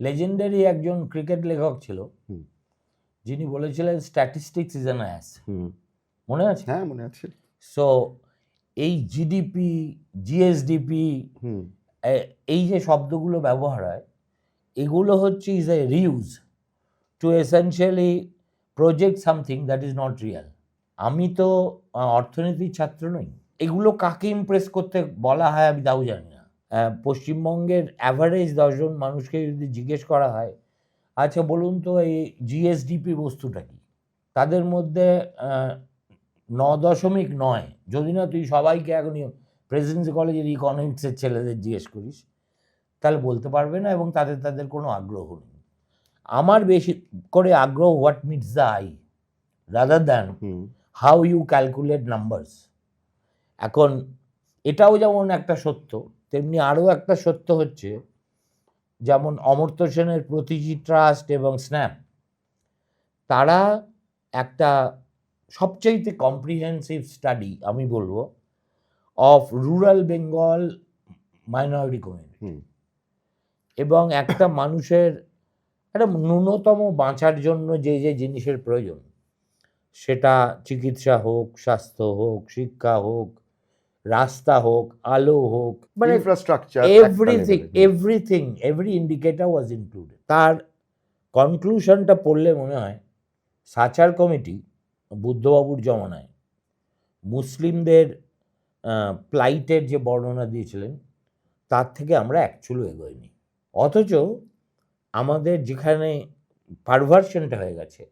Legendary একজন cricket লেখক ছিল, যিনি বলেছিলেন স্ট্যাটিস্টিক্স ইজ অ্যান অ্যাস। মনে আছে? হ্যাঁ, মনে আছে। সো এই জিডিপি, জিএসডিপি, এই যে শব্দগুলো ব্যবহার হয়, এগুলো হচ্ছে is a ruse to essentially project something that is not real. আমি তো অর্থনীতির ছাত্র নই, এগুলো কাকে ইমপ্রেস করতে বলা হয় আমি তাও জানি না। পশ্চিমবঙ্গের অ্যাভারেজ 10 জন মানুষকে যদি জিজ্ঞেস করা হয়, আচ্ছা বলুন তো এই জিএসডিপি বস্তুটা কি, তাদের মধ্যে 9.9, যদি না তুই সবাইকে এখন প্রেসিডেন্সি কলেজের ইকোনমিক্সের ছেলেদের জিজ্ঞেস করিস, তাহলে বলতে পারবে না, এবং তাদের কোনো আগ্রহ নেই। আমার বেশি করে আগ্রহ what meets the eye rather than how you calculate numbers. এখন এটাও যেমন একটা সত্য, তেমনি আরও একটা সত্য হচ্ছে, যেমন অমর্ত্য সেনের প্রতিটি ট্রাস্ট এবং স্ন্যাপ, তারা একটা সবচাইতে কম্প্রিহেন্সিভ স্টাডি আমি বলবো of rural Bengal minority community, এবং একটা মানুষের একটা ন্যূনতম বাঁচার জন্য যে যে জিনিসের প্রয়োজন, সেটা চিকিৎসা হোক, স্বাস্থ্য হোক, শিক্ষা হোক, রাস্তা হোক, আলো হোক, মানে ইনফ্রাস্ট্রাকচার, এভরিথিং, এভরি ইন্ডিকেটর ওয়াজ ইনক্লুডেড। তার কনক্লুশনটা পড়লে মনে হয় সাচার কমিটি বুদ্ধবাবুর জমানায় মুসলিমদের প্লাইটের যে বর্ণনা দিয়েছিলেন, তার থেকে আমরা অ্যাকচুয়ালি এগোইনি। অথচ আমাদের যেখানে পারভার্সনটা হয়ে গেছে,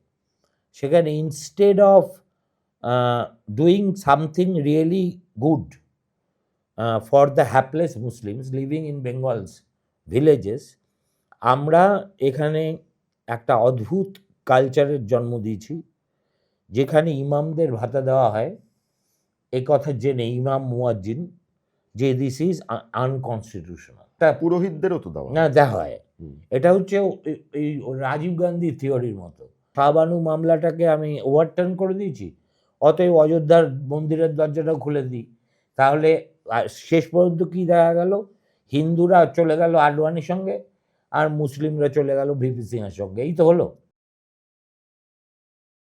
সেখানে instead of doing something really good for the hapless Muslims living in Bengal's villages, আমরা এখানে একটা অদ্ভুত কালচারের জন্ম দিয়েছি, যেখানে ইমামদের ভাতা দেওয়া হয় এই কথা জেনে, ইমাম মুয়াজ্জিন, যে দিস ইজ আনকনস্টিটিউশনাল। তা পুরোহিতদেরও তো দেওয়া না দেওয়া হয়। এটা হচ্ছে এই রাজীব গান্ধী থিওরির মতো। শাহবানু মামলাটাকে আমি ওভারটার্ন করে দিয়েছি, অতএব অযোধ্যার মন্দিরের দরজাটাও খুলে দিই, তাহলে শেষ পর্যন্ত কী দেখা গেল, হিন্দুরা চলে গেল আডবাণীর সঙ্গে আর মুসলিমরা চলে গেল ভিপি সিংয়ের সঙ্গে, এই তো হলো।